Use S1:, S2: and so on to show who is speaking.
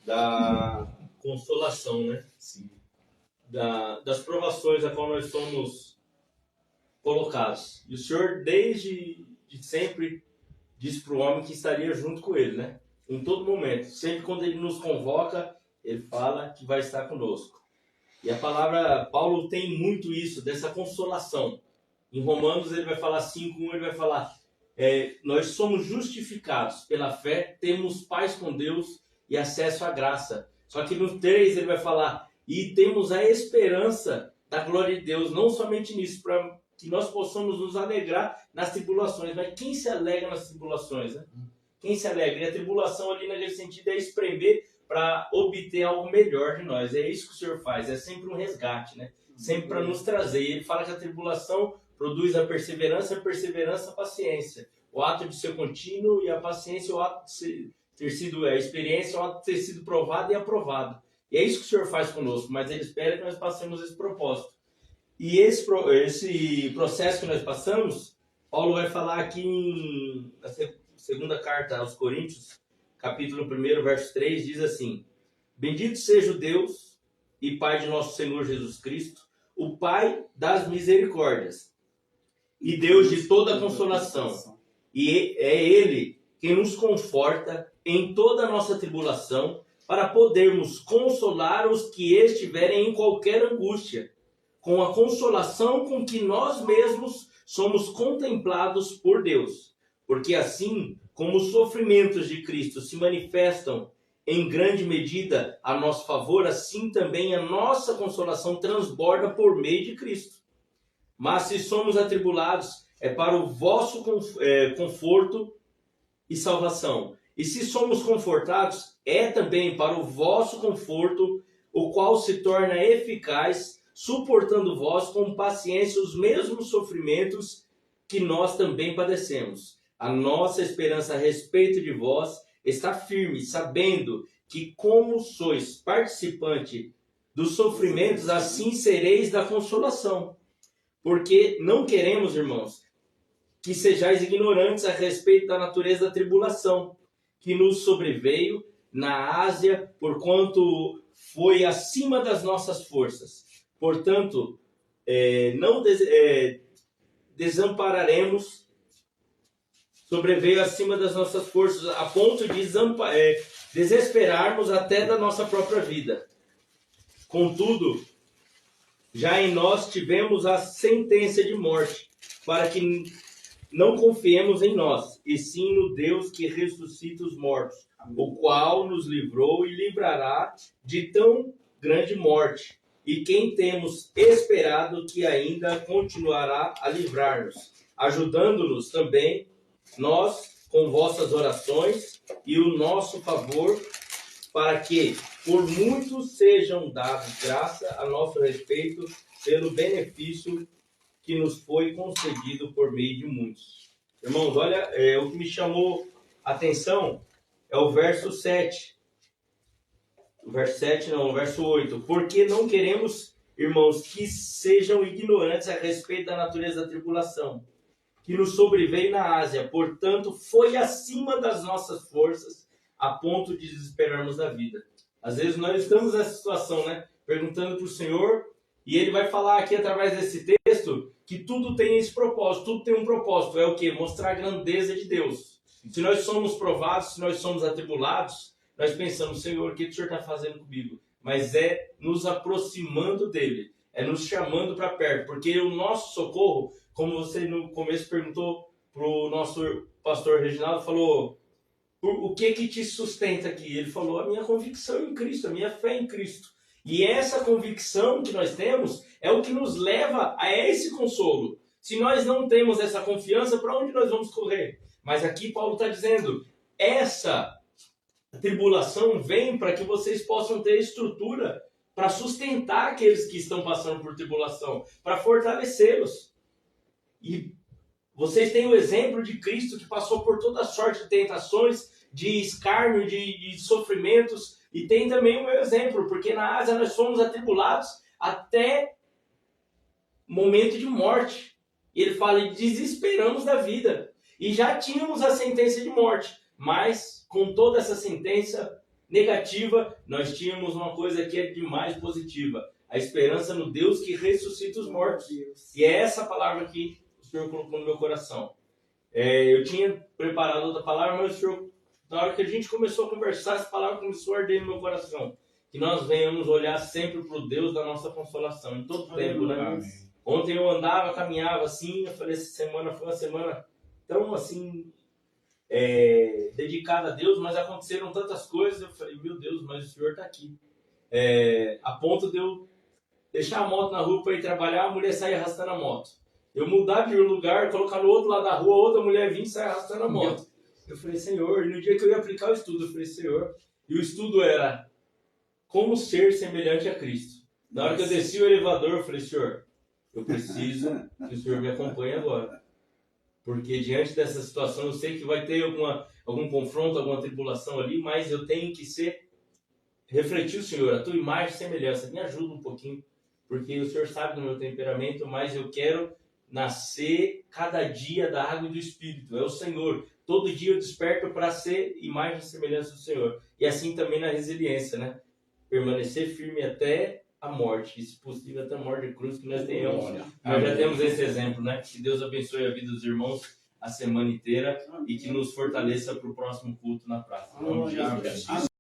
S1: Da consolação, né? Sim. Das provações a qual nós somos colocados. E o Senhor, desde sempre, disse para o homem que estaria junto com ele, né? Em todo momento. Sempre quando ele nos convoca, ele fala que vai estar conosco. E a palavra, Paulo tem muito isso, dessa consolação. Em Romanos ele vai falar 5:1, ele vai falar, nós somos justificados pela fé, temos paz com Deus e acesso à graça. Só que no 3 ele vai falar, e temos a esperança da glória de Deus, não somente nisso, para que nós possamos nos alegrar nas tribulações. Mas quem se alegra nas tribulações, né? Quem se alegra? E a tribulação ali naquele sentido é espremer para obter algo melhor de nós. É isso que o Senhor faz, é sempre um resgate, né? Sempre para nos trazer. E ele fala que a tribulação produz a perseverança a paciência. O ato de ser contínuo e a paciência, o ato de ter sido a experiência, o ato de ter sido provado e aprovado. E é isso que o Senhor faz conosco, mas ele espera que nós passemos esse propósito. E esse processo que nós passamos, Paulo vai falar aqui na segunda carta aos Coríntios, capítulo 1, verso 3, diz assim: Bendito seja o Deus e Pai de nosso Senhor Jesus Cristo, o Pai das misericórdias e Deus de toda consolação. E é Ele quem nos conforta em toda a nossa tribulação, para podermos consolar os que estiverem em qualquer angústia, com a consolação com que nós mesmos somos contemplados por Deus. Porque assim como os sofrimentos de Cristo se manifestam em grande medida a nosso favor, assim também a nossa consolação transborda por meio de Cristo. Mas se somos atribulados, é para o vosso conforto e salvação. E se somos confortados, é também para o vosso conforto, o qual se torna eficaz, suportando vós com paciência os mesmos sofrimentos que nós também padecemos. A nossa esperança a respeito de vós está firme, sabendo que, como sois participante dos sofrimentos, assim sereis da consolação. Porque não queremos, irmãos, que sejais ignorantes a respeito da natureza da tribulação que nos sobreveio na Ásia, porquanto foi acima das nossas forças. Portanto, não desampararemos, sobreveio acima das nossas forças, a ponto de desesperarmos até da nossa própria vida. Contudo, já em nós tivemos a sentença de morte, para que não confiemos em nós, e sim no Deus que ressuscita os mortos, o qual nos livrou e livrará de tão grande morte, e quem temos esperado que ainda continuará a livrar-nos, ajudando-nos também nós com vossas orações e o nosso favor, para que por muitos sejam dados graça a nosso respeito pelo benefício que nos foi concedido por meio de muitos. Irmãos, olha, o que me chamou a atenção é o verso 7. O verso 8. Porque não queremos, irmãos, que sejam ignorantes a respeito da natureza da tribulação, que nos sobreveio na Ásia. Portanto, foi acima das nossas forças, a ponto de desesperarmos da vida. Às vezes nós estamos nessa situação, né? Perguntando para o Senhor, e Ele vai falar aqui através desse texto que tudo tem esse propósito, tudo tem um propósito. É o quê? Mostrar a grandeza de Deus. Se nós somos provados, se nós somos atribulados, nós pensamos, Senhor, o que o Senhor está fazendo comigo? Mas é nos aproximando dEle, é nos chamando para perto, porque o nosso socorro, como você no começo perguntou para o nosso pastor Reginaldo, falou, o que te sustenta aqui? Ele falou, a minha convicção em Cristo, a minha fé em Cristo. E essa convicção que nós temos é o que nos leva a esse consolo. Se nós não temos essa confiança, para onde nós vamos correr? Mas aqui Paulo está dizendo, essa tribulação vem para que vocês possam ter estrutura para sustentar aqueles que estão passando por tribulação, para fortalecê-los. E Vocês têm o exemplo de Cristo que passou por toda sorte de tentações, de escárnio, de sofrimentos. E tem também o meu exemplo, porque na Ásia nós fomos atribulados até momento de morte. E ele fala, e desesperamos da vida. E já tínhamos a sentença de morte. Mas, com toda essa sentença negativa, nós tínhamos uma coisa que é demais positiva. A esperança no Deus que ressuscita os mortos. E é essa palavra que o Senhor colocou no meu coração. Eu tinha preparado outra palavra, mas o Senhor, na hora que a gente começou a conversar, essa palavra começou a arder no meu coração. Que nós venhamos olhar sempre para o Deus da nossa consolação, em todo tempo, né? Amém. Ontem eu andava, caminhava assim, eu falei, essa semana foi uma semana tão assim, dedicada a Deus, mas aconteceram tantas coisas, eu falei, meu Deus, mas o Senhor está aqui. A ponto de eu deixar a moto na rua para ir trabalhar, a mulher sair arrastando a moto. Eu mudar de um lugar, colocar no outro lado da rua, outra mulher vir e sair arrastando a moto. Eu falei, Senhor, no dia que eu ia aplicar o estudo, eu falei, Senhor, e o estudo era como ser semelhante a Cristo. Na hora que eu desci o elevador, eu falei, Senhor, eu preciso que o Senhor me acompanhe agora. Porque diante dessa situação, eu sei que vai ter algum confronto, alguma tribulação ali, mas eu tenho que refletir o Senhor, a tua imagem e semelhança. Me ajuda um pouquinho, porque o Senhor sabe do meu temperamento, mas eu quero nascer cada dia da água e do Espírito. É o Senhor. Todo dia eu desperto para ser imagem e semelhança do Senhor. E assim também na resiliência, né? Permanecer firme até a morte, e se possível até a morte de cruz, que nós tenhamos. Nós já temos esse exemplo, né? Que Deus abençoe a vida dos irmãos a semana inteira e que nos fortaleça para o próximo culto na praça. Em nome de Jesus.